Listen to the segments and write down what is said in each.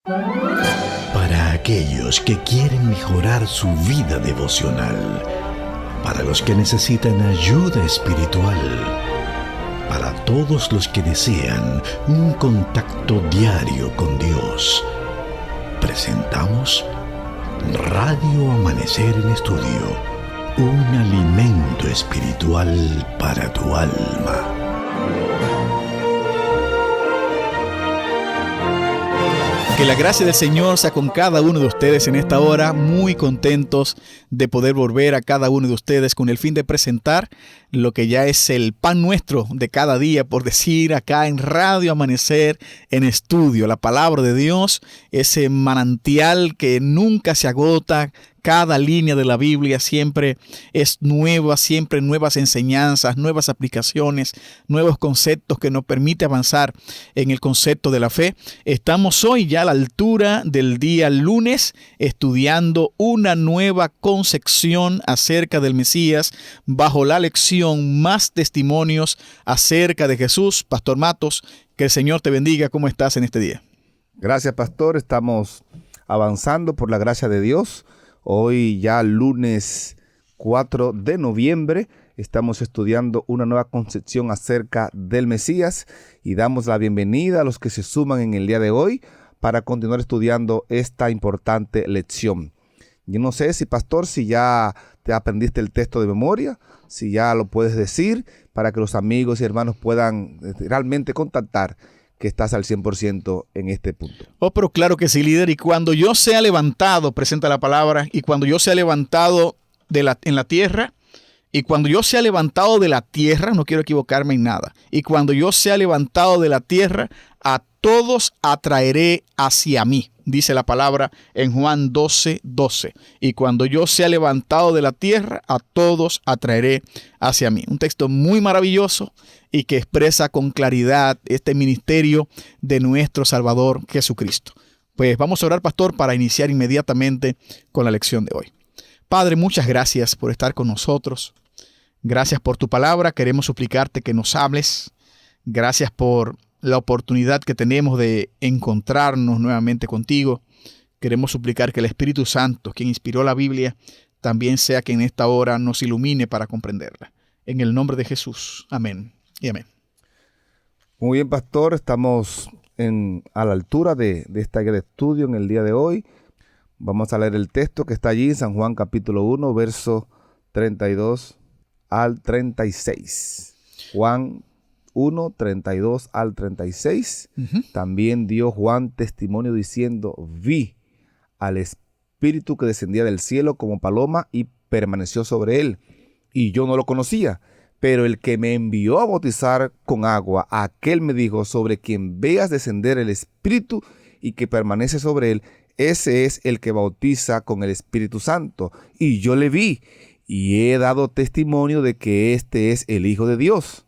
Para aquellos que quieren mejorar su vida devocional, para los que necesitan ayuda espiritual, para todos los que desean un contacto diario con Dios, presentamos Radio Amanecer en Estudio, un alimento espiritual para tu alma. Que la gracia del Señor sea con cada uno de ustedes en esta hora, muy contentos de poder volver a cada uno de ustedes con el fin de presentar lo que ya es el pan nuestro de cada día, por decir, acá en Radio Amanecer en Estudio, la palabra de Dios, ese manantial que nunca se agota. Cada línea de la Biblia siempre es nueva, siempre nuevas enseñanzas, nuevas aplicaciones, nuevos conceptos que nos permite avanzar en el concepto de la fe. Estamos hoy ya a la altura del día lunes estudiando una nueva concepción acerca del Mesías bajo la lección Más testimonios acerca de Jesús. Pastor Matos, que el Señor te bendiga. ¿Cómo estás en este día? Gracias, pastor. Estamos avanzando por la gracia de Dios. Hoy ya lunes 4 de noviembre estamos estudiando una nueva concepción acerca del Mesías y damos la bienvenida a los que se suman en el día de hoy para continuar estudiando esta importante lección. Yo no sé si, pastor, si ya te aprendiste el texto de memoria, si ya lo puedes decir para que los amigos y hermanos puedan realmente contactar que estás al 100% en este punto. Oh, pero claro que sí, líder. Y cuando yo sea levantado, presenta la palabra, y cuando yo sea levantado en la tierra, y cuando yo sea levantado de la tierra, no quiero equivocarme en nada, y cuando yo sea levantado de la tierra, a todos atraeré hacia mí, dice la palabra en Juan 12:12. Y cuando yo sea levantado de la tierra, a todos atraeré hacia mí. Un texto muy maravilloso y que expresa con claridad este ministerio de nuestro Salvador Jesucristo. Pues vamos a orar, pastor, para iniciar inmediatamente con la lección de hoy. Padre, muchas gracias por estar con nosotros. Gracias por tu palabra. Queremos suplicarte que nos hables. Gracias por la oportunidad que tenemos de encontrarnos nuevamente contigo. Queremos suplicar que el Espíritu Santo, quien inspiró la Biblia, también sea quien en esta hora nos ilumine para comprenderla. En el nombre de Jesús. Amén y amén. Muy bien, pastor. Estamos a la altura de esta guía de estudio en el día de hoy. Vamos a leer el texto que está allí en San Juan capítulo 1, verso 32 al 36. Juan 1, 32 al 36. También dio Juan testimonio diciendo: vi al Espíritu que descendía del cielo como paloma y permaneció sobre él. Y yo no lo conocía, pero el que me envió a bautizar con agua, aquel me dijo: sobre quien veas descender el Espíritu y que permanece sobre él, ese es el que bautiza con el Espíritu Santo. Y yo le vi y he dado testimonio de que este es el Hijo de Dios.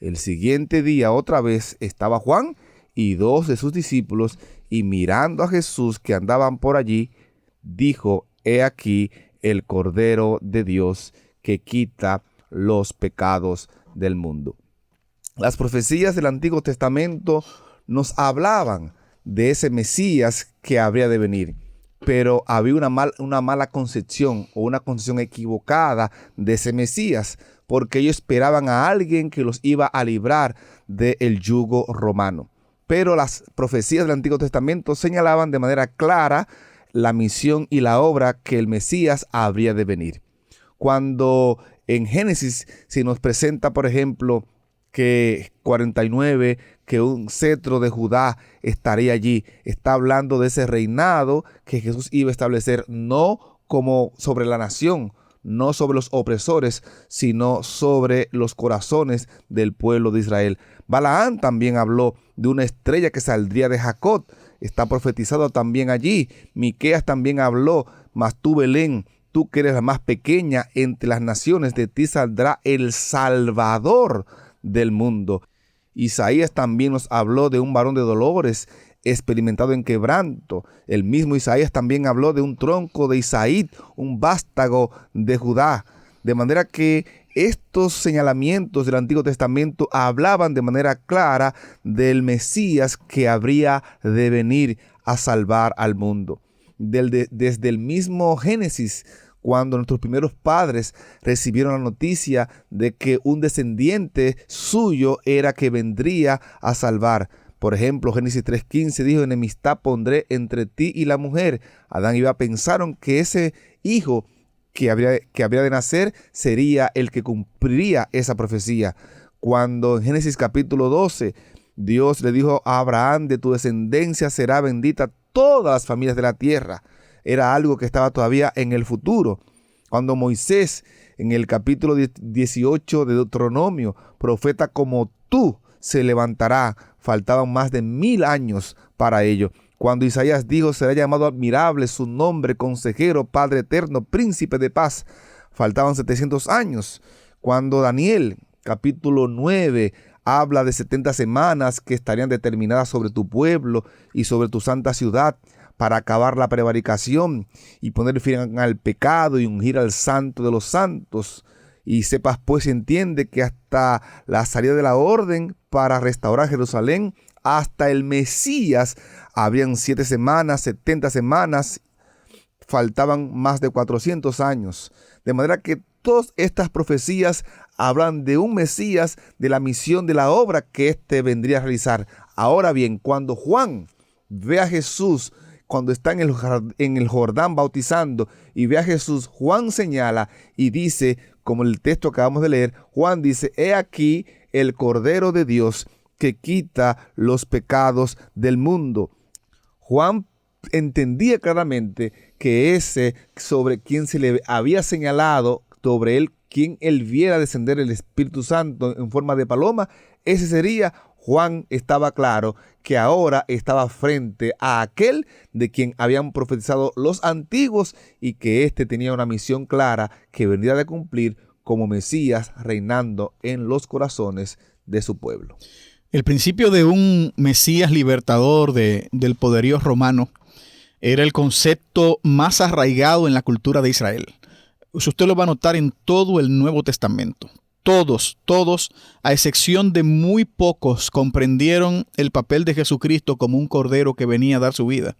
El siguiente día otra vez estaba Juan y 2 de sus discípulos, y mirando a Jesús que andaban por allí, dijo: he aquí el Cordero de Dios que quita los pecados del mundo. Las profecías del Antiguo Testamento nos hablaban de ese Mesías que habría de venir, pero había una mala concepción o una concepción equivocada de ese Mesías, porque ellos esperaban a alguien que los iba a librar del yugo romano. Pero las profecías del Antiguo Testamento señalaban de manera clara la misión y la obra que el Mesías habría de venir. Cuando en Génesis se nos presenta, por ejemplo, que 49, que un cetro de Judá estaría allí, está hablando de ese reinado que Jesús iba a establecer, no como sobre la nación, no sobre los opresores, sino sobre los corazones del pueblo de Israel. Balaán también habló de una estrella que saldría de Jacob, está profetizado también allí. Miqueas también habló: mas tú, Belén, tú que eres la más pequeña entre las naciones, de ti saldrá el Salvador del mundo. Isaías también nos habló de un varón de dolores, experimentado en quebranto. El mismo Isaías también habló de un tronco de Isaí, un vástago de Judá. De manera que estos señalamientos del Antiguo Testamento hablaban de manera clara del Mesías que habría de venir a salvar al mundo. Desde el mismo Génesis, cuando nuestros primeros padres recibieron la noticia de que un descendiente suyo era que vendría a salvar. Por ejemplo, Génesis 3:15 dijo: enemistad pondré entre ti y la mujer. Adán y Eva pensaron que ese hijo que habría de nacer sería el que cumpliría esa profecía. Cuando en Génesis capítulo 12, Dios le dijo a Abraham: de tu descendencia será bendita todas las familias de la tierra. Era algo que estaba todavía en el futuro. Cuando Moisés, en el capítulo 18 de Deuteronomio, profeta como tú se levantará, faltaban más de 1000 años para ello. Cuando Isaías dijo: será llamado admirable su nombre, consejero, Padre eterno, príncipe de paz, faltaban 700 años. Cuando Daniel, capítulo 9, habla de 70 semanas que estarían determinadas sobre tu pueblo y sobre tu santa ciudad, para acabar la prevaricación y poner fin al pecado y ungir al santo de los santos. Y sepas pues y entiende que hasta la salida de la orden para restaurar Jerusalén, hasta el Mesías, habrían 7 semanas, 70 semanas, faltaban más de 400 años. De manera que todas estas profecías hablan de un Mesías, de la misión, de la obra que éste vendría a realizar. Ahora bien, cuando Juan ve a Jesús, cuando está en el Jordán bautizando y ve a Jesús, Juan señala y dice, como el texto que acabamos de leer, Juan dice: he aquí el Cordero de Dios que quita los pecados del mundo. Juan entendía claramente que ese sobre quien se le había señalado, sobre él, quien él viera descender el Espíritu Santo en forma de paloma, ese sería. Juan estaba claro que ahora estaba frente a aquel de quien habían profetizado los antiguos y que éste tenía una misión clara que vendría de cumplir como Mesías, reinando en los corazones de su pueblo. El principio de un Mesías libertador del poderío romano era el concepto más arraigado en la cultura de Israel. Usted lo va a notar en todo el Nuevo Testamento. Todos, a excepción de muy pocos, comprendieron el papel de Jesucristo como un cordero que venía a dar su vida.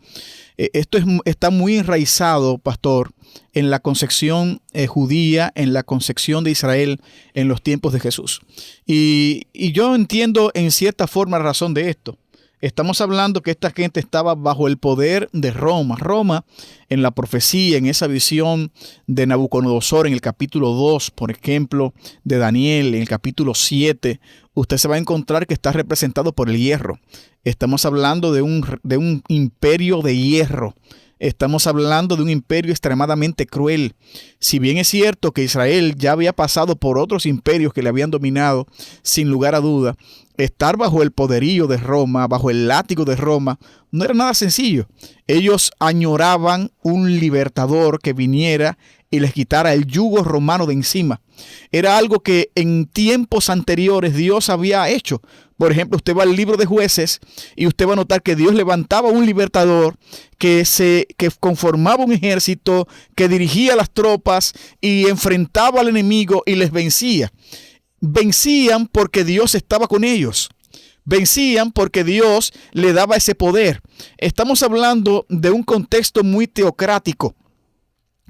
Esto está muy enraizado, pastor, en la concepción judía, en la concepción de Israel en los tiempos de Jesús. Y yo entiendo en cierta forma la razón de esto. Estamos hablando que esta gente estaba bajo el poder de Roma. Roma, en la profecía, en esa visión de Nabucodonosor, en el capítulo 2, por ejemplo, de Daniel, en el capítulo 7, usted se va a encontrar que está representado por el hierro. Estamos hablando de un imperio de hierro. Estamos hablando de un imperio extremadamente cruel. Si bien es cierto que Israel ya había pasado por otros imperios que le habían dominado, sin lugar a duda, estar bajo el poderío de Roma, bajo el látigo de Roma, no era nada sencillo. Ellos añoraban un libertador que viniera y les quitara el yugo romano de encima. Era algo que en tiempos anteriores Dios había hecho. Por ejemplo, usted va al libro de Jueces y usted va a notar que Dios levantaba un libertador que conformaba un ejército, que dirigía las tropas y enfrentaba al enemigo y les vencía. Vencían porque Dios estaba con ellos. Vencían porque Dios le daba ese poder. Estamos hablando de un contexto muy teocrático.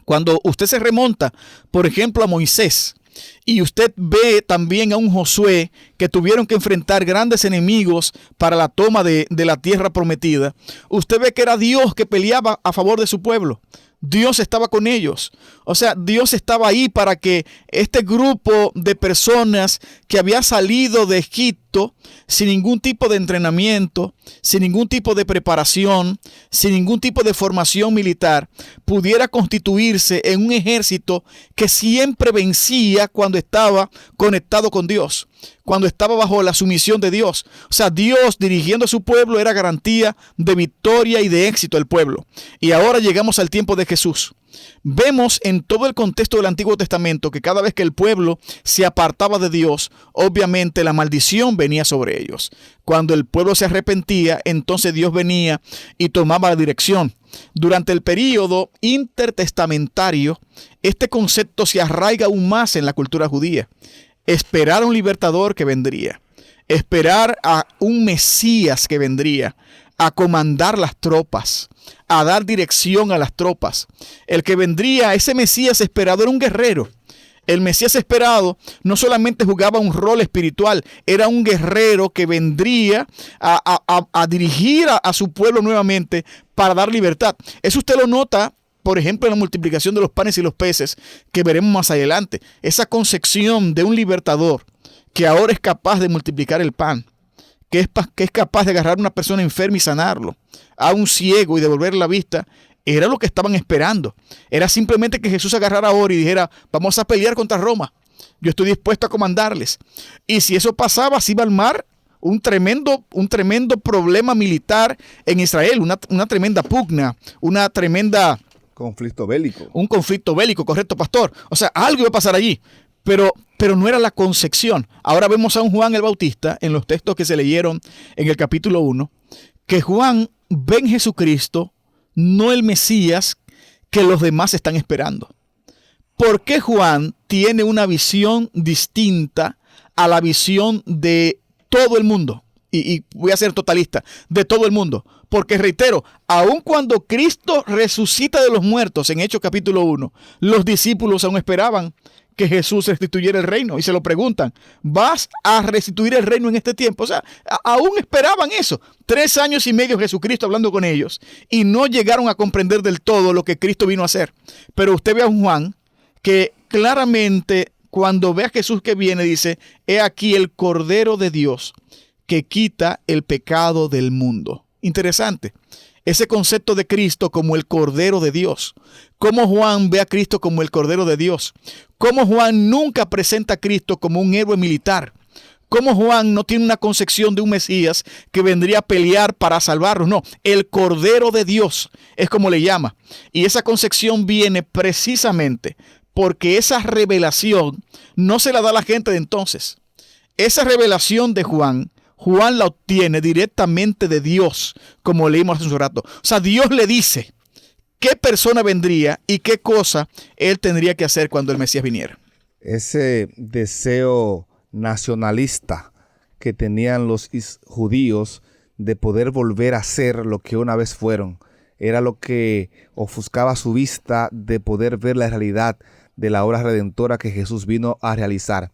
Cuando usted se remonta, por ejemplo, a Moisés, y usted ve también a un Josué que tuvieron que enfrentar grandes enemigos para la toma de la tierra prometida, usted ve que era Dios que peleaba a favor de su pueblo. Dios estaba con ellos. O sea, Dios estaba ahí para que este grupo de personas que había salido de Egipto sin ningún tipo de entrenamiento, sin ningún tipo de preparación, sin ningún tipo de formación militar, pudiera constituirse en un ejército que siempre vencía cuando estaba conectado con Dios, cuando estaba bajo la sumisión de Dios. O sea, Dios dirigiendo a su pueblo era garantía de victoria y de éxito al pueblo. Y ahora llegamos al tiempo de Jesús. Vemos en todo el contexto del Antiguo Testamento que cada vez que el pueblo se apartaba de Dios, obviamente la maldición venía sobre ellos. Cuando el pueblo se arrepentía, entonces Dios venía y tomaba la dirección. Durante el período intertestamentario, este concepto se arraiga aún más en la cultura judía. Esperar a un libertador que vendría. Esperar a un Mesías que vendría a comandar las tropas, a dar dirección a las tropas. El que vendría, ese Mesías esperado, era un guerrero. El Mesías esperado no solamente jugaba un rol espiritual, era un guerrero que vendría a dirigir a su pueblo nuevamente para dar libertad. Eso usted lo nota, por ejemplo, en la multiplicación de los panes y los peces, que veremos más adelante. Esa concepción de un libertador que ahora es capaz de multiplicar el pan, que es capaz de agarrar a una persona enferma y sanarlo, a un ciego y devolverle la vista, era lo que estaban esperando. Era simplemente que Jesús agarrara ahora y dijera, vamos a pelear contra Roma. Yo estoy dispuesto a comandarles. Y si eso pasaba, se iba a armar un tremendo problema militar en Israel, una tremenda pugna, una tremenda... conflicto bélico. Un conflicto bélico, correcto, pastor. O sea, algo iba a pasar allí. Pero no era la concepción. Ahora vemos a un Juan el Bautista en los textos que se leyeron en el capítulo 1, que Juan ve en Jesucristo no el Mesías que los demás están esperando. ¿Por qué Juan tiene una visión distinta a la visión de todo el mundo? Y voy a ser totalista, de todo el mundo. Porque reitero, aun cuando Cristo resucita de los muertos en Hechos capítulo 1, los discípulos aún esperaban que Jesús restituyera el reino. Y se lo preguntan, ¿vas a restituir el reino en este tiempo? O sea, aún esperaban eso. 3 años y medio Jesucristo hablando con ellos y no llegaron a comprender del todo lo que Cristo vino a hacer. Pero usted ve a un Juan que claramente cuando ve a Jesús que viene dice, he aquí el Cordero de Dios que quita el pecado del mundo. Interesante. Ese concepto de Cristo como el Cordero de Dios. Cómo Juan ve a Cristo como el Cordero de Dios. Cómo Juan nunca presenta a Cristo como un héroe militar. Cómo Juan no tiene una concepción de un Mesías que vendría a pelear para salvarlos. No, el Cordero de Dios es como le llama. Y esa concepción viene precisamente porque esa revelación no se la da a la gente de entonces. Esa revelación de Juan la obtiene directamente de Dios, como leímos hace un rato. O sea, Dios le dice qué persona vendría y qué cosa él tendría que hacer cuando el Mesías viniera. Ese deseo nacionalista que tenían los judíos de poder volver a ser lo que una vez fueron, era lo que ofuscaba su vista de poder ver la realidad de la obra redentora que Jesús vino a realizar.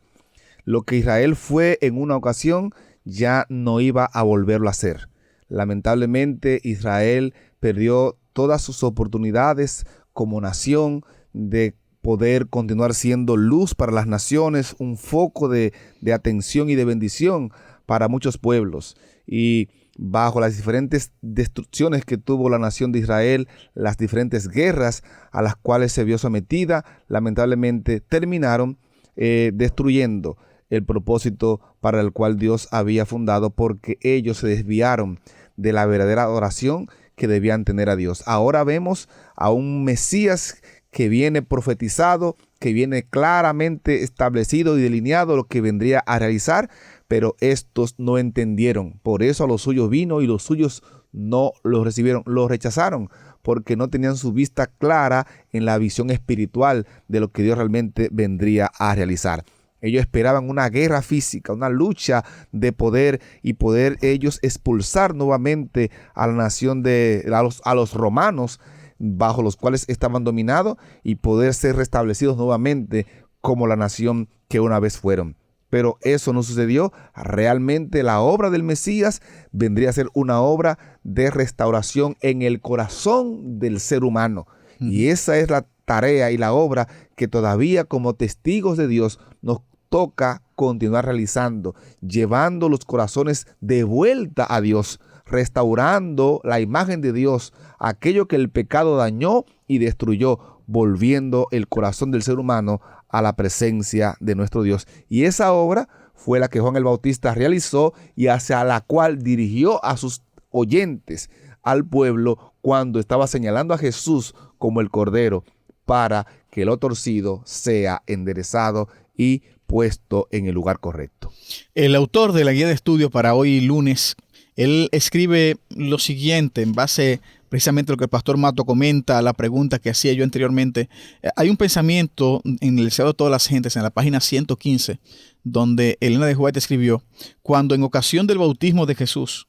Lo que Israel fue en una ocasión, ya no iba a volverlo a hacer. Lamentablemente, Israel perdió todas sus oportunidades como nación de poder continuar siendo luz para las naciones, un foco de atención y de bendición para muchos pueblos. Y bajo las diferentes destrucciones que tuvo la nación de Israel, las diferentes guerras a las cuales se vio sometida, lamentablemente terminaron destruyendo el propósito para el cual Dios había fundado, porque ellos se desviaron de la verdadera adoración que debían tener a Dios. Ahora vemos a un Mesías que viene profetizado, que viene claramente establecido y delineado lo que vendría a realizar, pero estos no entendieron. Por eso a los suyos vino y los suyos no los recibieron, los rechazaron, porque no tenían su vista clara en la visión espiritual de lo que Dios realmente vendría a realizar. Ellos esperaban una guerra física, una lucha de poder y poder ellos expulsar nuevamente a la nación a los romanos bajo los cuales estaban dominados y poder ser restablecidos nuevamente como la nación que una vez fueron. Pero eso no sucedió. Realmente la obra del Mesías vendría a ser una obra de restauración en el corazón del ser humano. Y esa es la tarea y la obra que todavía como testigos de Dios nos toca continuar realizando, llevando los corazones de vuelta a Dios, restaurando la imagen de Dios, aquello que el pecado dañó y destruyó, volviendo el corazón del ser humano a la presencia de nuestro Dios. Y esa obra fue la que Juan el Bautista realizó y hacia la cual dirigió a sus oyentes, al pueblo, cuando estaba señalando a Jesús como el Cordero, para que lo torcido sea enderezado y puesto en el lugar correcto. El autor de la guía de estudio para hoy lunes, él escribe lo siguiente en base precisamente a lo que el pastor Mato comenta, la pregunta que hacía yo anteriormente. Hay un pensamiento en el Deseo de todas las gentes, en la página 115, donde Elena de White escribió: cuando en ocasión del bautismo de Jesús,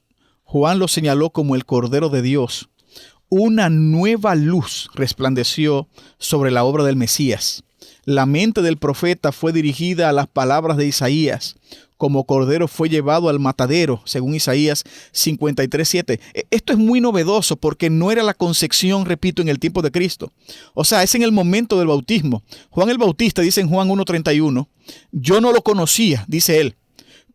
Juan lo señaló como el Cordero de Dios. Una nueva luz resplandeció sobre la obra del Mesías. La mente del profeta fue dirigida a las palabras de Isaías. Como cordero fue llevado al matadero, según Isaías 53:7. Esto es muy novedoso porque no era la concepción, repito, en el tiempo de Cristo. O sea, es en el momento del bautismo. Juan el Bautista dice en Juan 1:31, yo no lo conocía, dice él.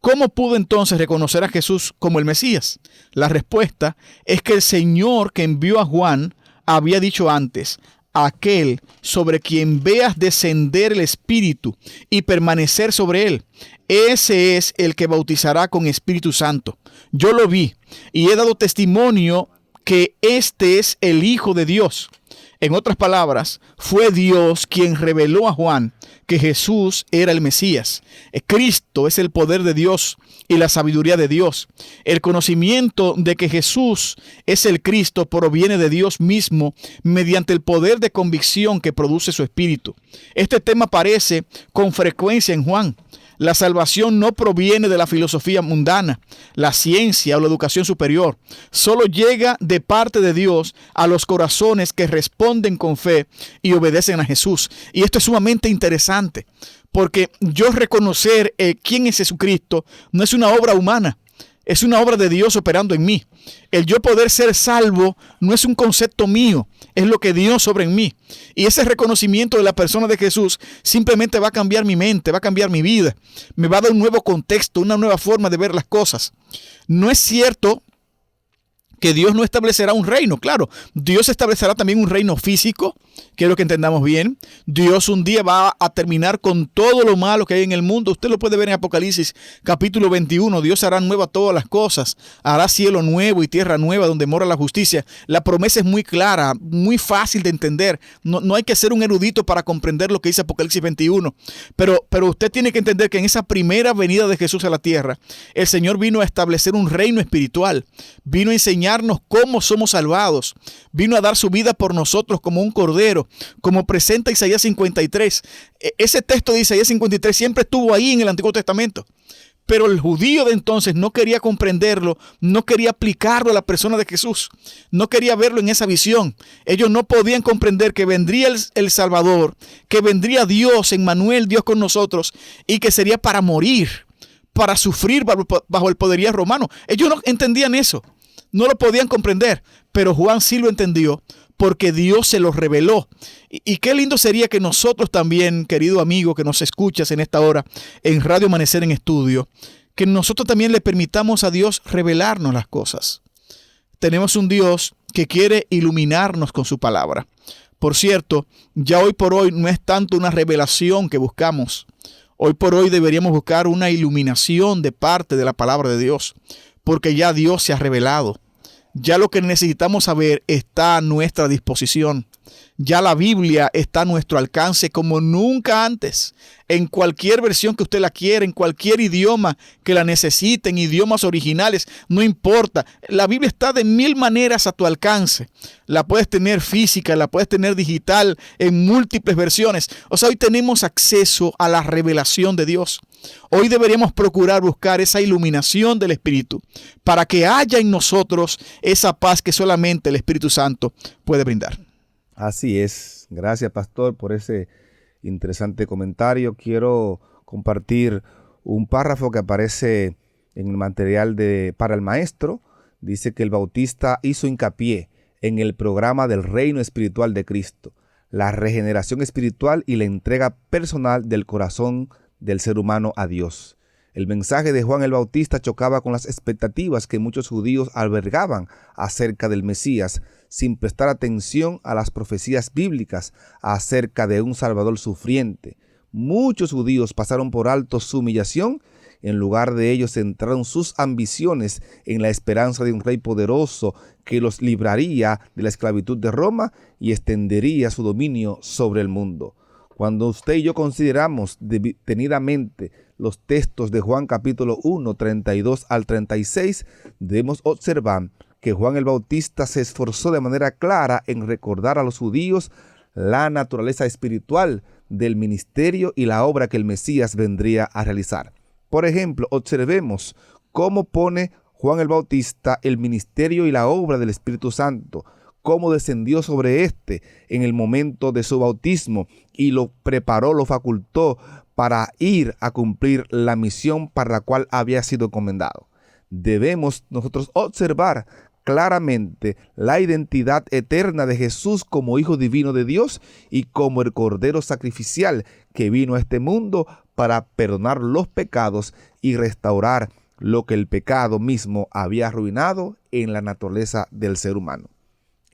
¿Cómo pudo entonces reconocer a Jesús como el Mesías? La respuesta es que el Señor que envió a Juan había dicho antes, aquel sobre quien veas descender el Espíritu y permanecer sobre él, ese es el que bautizará con Espíritu Santo. Yo lo vi y he dado testimonio que este es el Hijo de Dios. En otras palabras, fue Dios quien reveló a Juan que Jesús era el Mesías. Cristo es el poder de Dios y la sabiduría de Dios. El conocimiento de que Jesús es el Cristo proviene de Dios mismo mediante el poder de convicción que produce su Espíritu. Este tema aparece con frecuencia en Juan. La salvación no proviene de la filosofía mundana, la ciencia o la educación superior. Solo llega de parte de Dios a los corazones que responden con fe y obedecen a Jesús. Y esto es sumamente interesante, porque yo reconocer quién es Jesucristo no es una obra humana. Es una obra de Dios operando en mí. El yo poder ser salvo no es un concepto mío, es lo que Dios obra en mí. Y ese reconocimiento de la persona de Jesús simplemente va a cambiar mi mente, va a cambiar mi vida. Me va a dar un nuevo contexto, una nueva forma de ver las cosas. No es cierto que Dios no establecerá un reino. Claro, Dios establecerá también un reino físico, quiero que entendamos bien. Dios un día va a terminar con todo lo malo que hay en el mundo. Usted lo puede ver en Apocalipsis capítulo 21. Dios hará nueva todas las cosas. Hará cielo nuevo y tierra nueva donde mora la justicia. La promesa es muy clara, muy fácil de entender. No hay que ser un erudito para comprender lo que dice Apocalipsis 21. Pero usted tiene que entender que en esa primera venida de Jesús a la tierra, el Señor vino a establecer un reino espiritual. Vino a enseñarnos cómo somos salvados. Vino a dar su vida por nosotros como un cordero, como presenta Isaías 53. Ese texto de Isaías 53 siempre estuvo ahí en el Antiguo Testamento. Pero el judío de entonces no quería comprenderlo, no quería aplicarlo a la persona de Jesús, no quería verlo en esa visión. Ellos no podían comprender que vendría el Salvador, que vendría Dios, Emmanuel, Dios con nosotros, y que sería para morir, para sufrir bajo el poderío romano. Ellos no entendían eso. No lo podían comprender, pero Juan sí lo entendió porque Dios se lo reveló. Y qué lindo sería que nosotros también, querido amigo que nos escuchas en esta hora en Radio Amanecer en Estudio, que nosotros también le permitamos a Dios revelarnos las cosas. Tenemos un Dios que quiere iluminarnos con su palabra. Por cierto, ya hoy por hoy no es tanto una revelación que buscamos. Hoy por hoy deberíamos buscar una iluminación de parte de la palabra de Dios, porque ya Dios se ha revelado. Ya lo que necesitamos saber está a nuestra disposición. Ya la Biblia está a nuestro alcance como nunca antes. En cualquier versión que usted la quiera, en cualquier idioma que la necesite, en idiomas originales, no importa. La Biblia está de mil maneras a tu alcance. La puedes tener física, la puedes tener digital, en múltiples versiones. O sea, hoy tenemos acceso a la revelación de Dios. Hoy deberíamos procurar buscar esa iluminación del Espíritu para que haya en nosotros esa paz que solamente el Espíritu Santo puede brindar. Así es. Gracias, pastor, por ese interesante comentario. Quiero compartir un párrafo que aparece en el material para el maestro. Dice que el Bautista hizo hincapié en el programa del reino espiritual de Cristo, la regeneración espiritual y la entrega personal del corazón del ser humano a Dios. El mensaje de Juan el Bautista chocaba con las expectativas que muchos judíos albergaban acerca del Mesías, sin prestar atención a las profecías bíblicas acerca de un Salvador sufriente. Muchos judíos pasaron por alto su humillación. En lugar de ello, centraron sus ambiciones en la esperanza de un rey poderoso que los libraría de la esclavitud de Roma y extendería su dominio sobre el mundo. Cuando usted y yo consideramos detenidamente los textos de Juan capítulo 1, 32 al 36, debemos observar que Juan el Bautista se esforzó de manera clara en recordar a los judíos la naturaleza espiritual del ministerio y la obra que el Mesías vendría a realizar. Por ejemplo, observemos cómo pone Juan el Bautista el ministerio y la obra del Espíritu Santo, cómo descendió sobre éste en el momento de su bautismo y lo preparó, lo facultó para ir a cumplir la misión para la cual había sido encomendado. Debemos nosotros observar claramente la identidad eterna de Jesús como Hijo Divino de Dios y como el Cordero Sacrificial que vino a este mundo para perdonar los pecados y restaurar lo que el pecado mismo había arruinado en la naturaleza del ser humano.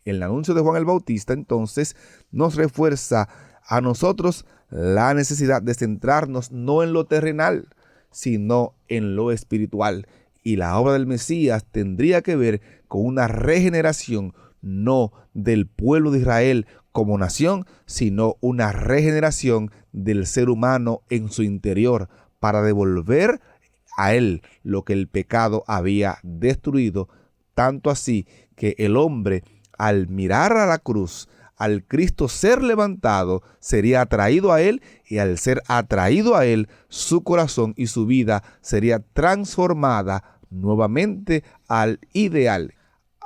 El anuncio de Juan el Bautista entonces nos refuerza a nosotros la necesidad de centrarnos no en lo terrenal, sino en lo espiritual. Y la obra del Mesías tendría que ver con una regeneración no del pueblo de Israel como nación, sino una regeneración del ser humano en su interior para devolver a él lo que el pecado había destruido, tanto así que el hombre, al mirar a la cruz, al Cristo ser levantado, sería atraído a él, y al ser atraído a él, su corazón y su vida sería transformada nuevamente al ideal,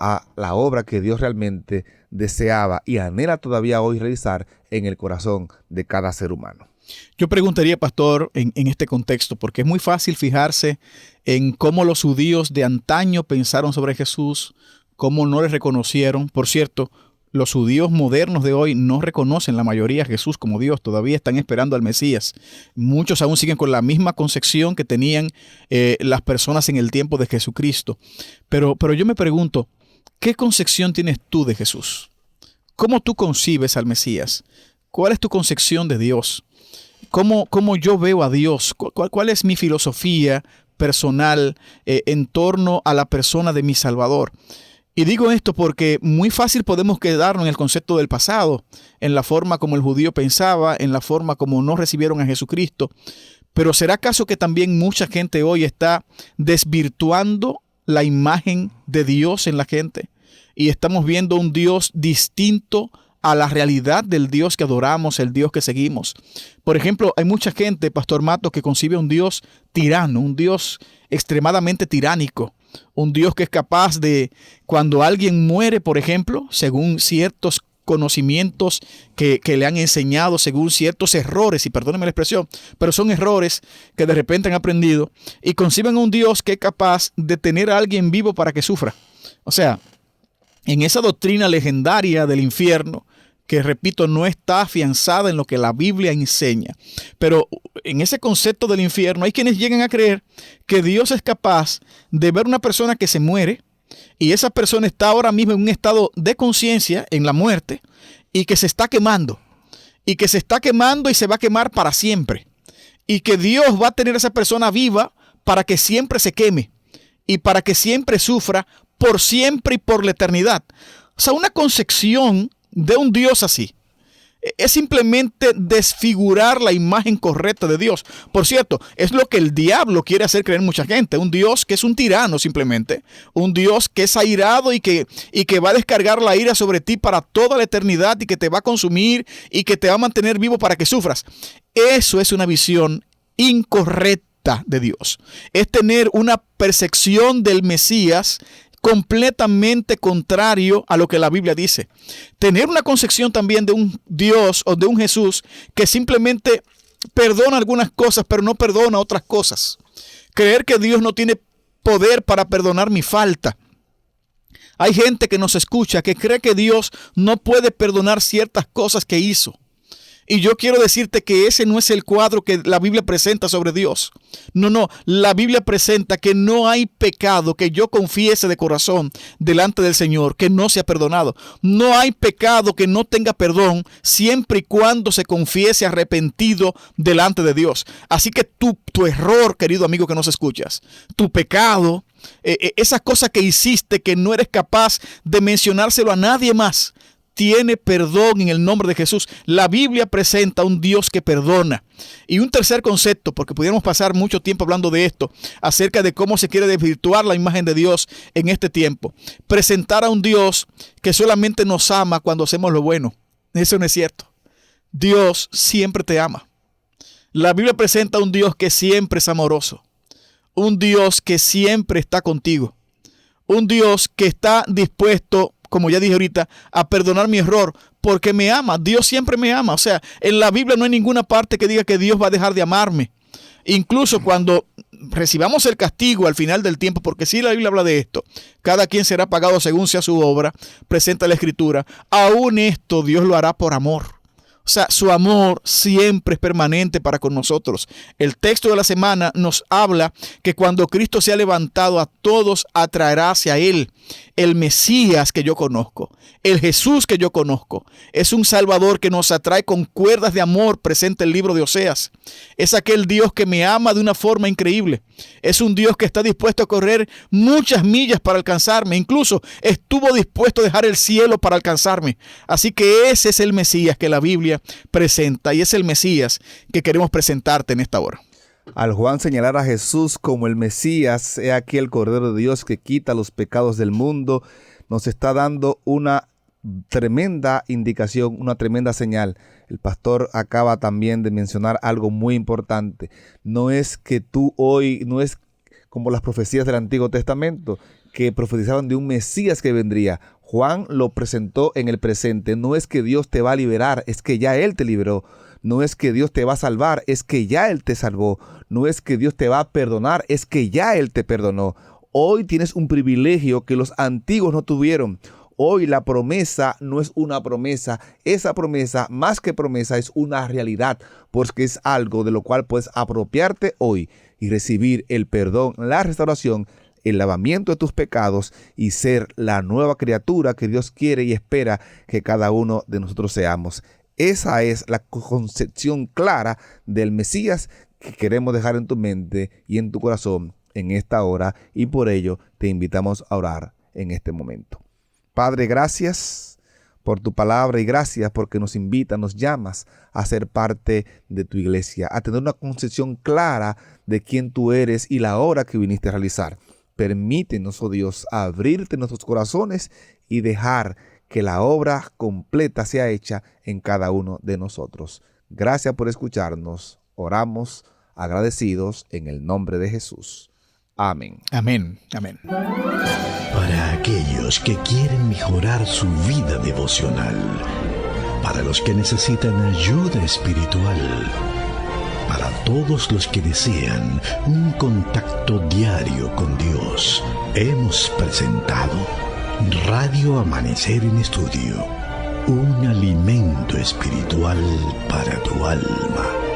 a la obra que Dios realmente deseaba y anhela todavía hoy realizar en el corazón de cada ser humano. Yo preguntaría, pastor, en este contexto, porque es muy fácil fijarse en cómo los judíos de antaño pensaron sobre Jesús, cómo no le reconocieron. Por cierto, los judíos modernos de hoy no reconocen la mayoría a Jesús como Dios, todavía están esperando al Mesías. Muchos aún siguen con la misma concepción que tenían las personas en el tiempo de Jesucristo. Pero yo me pregunto, ¿qué concepción tienes tú de Jesús? ¿Cómo tú concibes al Mesías? ¿Cuál es tu concepción de Dios? ¿Cómo yo veo a Dios? ¿Cuál es mi filosofía personal en torno a la persona de mi Salvador? Y digo esto porque muy fácil podemos quedarnos en el concepto del pasado, en la forma como el judío pensaba, en la forma como no recibieron a Jesucristo. Pero ¿será acaso que también mucha gente hoy está desvirtuando la imagen de Dios en la gente? Y estamos viendo un Dios distinto a la realidad del Dios que adoramos, el Dios que seguimos. Por ejemplo, hay mucha gente, Pastor Mato, que concibe un Dios tirano, un Dios extremadamente tiránico, un Dios que es capaz de, cuando alguien muere, por ejemplo, según ciertos conocimientos que le han enseñado, según ciertos errores, y perdónenme la expresión, pero son errores que de repente han aprendido, y conciben a un Dios que es capaz de tener a alguien vivo para que sufra. O sea, en esa doctrina legendaria del infierno, que repito, no está afianzada en lo que la Biblia enseña, pero en ese concepto del infierno hay quienes llegan a creer que Dios es capaz de ver una persona que se muere y esa persona está ahora mismo en un estado de conciencia en la muerte y que se está quemando y que se está quemando y se va a quemar para siempre, y que Dios va a tener a esa persona viva para que siempre se queme y para que siempre sufra por siempre y por la eternidad. O sea, una concepción de un Dios así es simplemente desfigurar la imagen correcta de Dios. Por cierto, es lo que el diablo quiere hacer creer mucha gente. Un Dios que es un tirano simplemente. Un Dios que es airado y que va a descargar la ira sobre ti para toda la eternidad y que te va a consumir y que te va a mantener vivo para que sufras. Eso es una visión incorrecta de Dios. Es tener una percepción del Mesías completamente contrario a lo que la Biblia dice. Tener una concepción también de un Dios o de un Jesús que simplemente perdona algunas cosas, pero no perdona otras cosas. Creer que Dios no tiene poder para perdonar mi falta. Hay gente que nos escucha que cree que Dios no puede perdonar ciertas cosas que hizo. Y yo quiero decirte que ese no es el cuadro que la Biblia presenta sobre Dios. No, la Biblia presenta que no hay pecado que yo confiese de corazón delante del Señor que no sea perdonado. No hay pecado que no tenga perdón siempre y cuando se confiese arrepentido delante de Dios. Así que tu error, querido amigo que nos escuchas, tu pecado, esas cosas que hiciste que no eres capaz de mencionárselo a nadie más, tiene perdón en el nombre de Jesús. La Biblia presenta un Dios que perdona. Y un tercer concepto, porque pudiéramos pasar mucho tiempo hablando de esto, acerca de cómo se quiere desvirtuar la imagen de Dios en este tiempo. Presentar a un Dios que solamente nos ama cuando hacemos lo bueno. Eso no es cierto. Dios siempre te ama. La Biblia presenta a un Dios que siempre es amoroso. Un Dios que siempre está contigo. Un Dios que está dispuesto, como ya dije ahorita, a perdonar mi error porque me ama. Dios siempre me ama. O sea, en la Biblia no hay ninguna parte que diga que Dios va a dejar de amarme. Incluso cuando recibamos el castigo al final del tiempo, porque sí la Biblia habla de esto, cada quien será pagado según sea su obra, presenta la Escritura, aún esto Dios lo hará por amor. O sea, su amor siempre es permanente para con nosotros. El texto de la semana nos habla que cuando Cristo se ha levantado, a todos atraerá hacia Él. El Mesías que yo conozco, el Jesús que yo conozco, es un Salvador que nos atrae con cuerdas de amor, presenta el libro de Oseas. Es aquel Dios que me ama de una forma increíble. Es un Dios que está dispuesto a correr muchas millas para alcanzarme. Incluso estuvo dispuesto a dejar el cielo para alcanzarme. Así que ese es el Mesías que la Biblia presenta y es el Mesías que queremos presentarte en esta hora. Al Juan señalar a Jesús como el Mesías, he aquí el Cordero de Dios que quita los pecados del mundo, nos está dando una tremenda indicación, una tremenda señal. El pastor acaba también de mencionar algo muy importante. No es que tú hoy, no es como las profecías del Antiguo Testamento, que profetizaban de un Mesías que vendría. Juan lo presentó en el presente. No es que Dios te va a liberar, es que ya Él te liberó. No es que Dios te va a salvar, es que ya Él te salvó. No es que Dios te va a perdonar, es que ya Él te perdonó. Hoy tienes un privilegio que los antiguos no tuvieron. Hoy la promesa no es una promesa. Esa promesa, más que promesa, es una realidad, porque es algo de lo cual puedes apropiarte hoy y recibir el perdón, la restauración, el lavamiento de tus pecados y ser la nueva criatura que Dios quiere y espera que cada uno de nosotros seamos. Esa es la concepción clara del Mesías que queremos dejar en tu mente y en tu corazón en esta hora, y por ello te invitamos a orar en este momento. Padre, gracias por tu palabra y gracias porque nos invitas, nos llamas a ser parte de tu iglesia, a tener una concepción clara de quién tú eres y la obra que viniste a realizar. Permítenos, oh Dios, abrirte nuestros corazones y dejar que la obra completa sea hecha en cada uno de nosotros. Gracias por escucharnos. Oramos agradecidos en el nombre de Jesús. Amén. Amén. Amén. Para aquellos que quieren mejorar su vida devocional, para los que necesitan ayuda espiritual, para todos los que desean un contacto diario con Dios, hemos presentado Radio Amanecer en Estudio, un alimento espiritual para tu alma.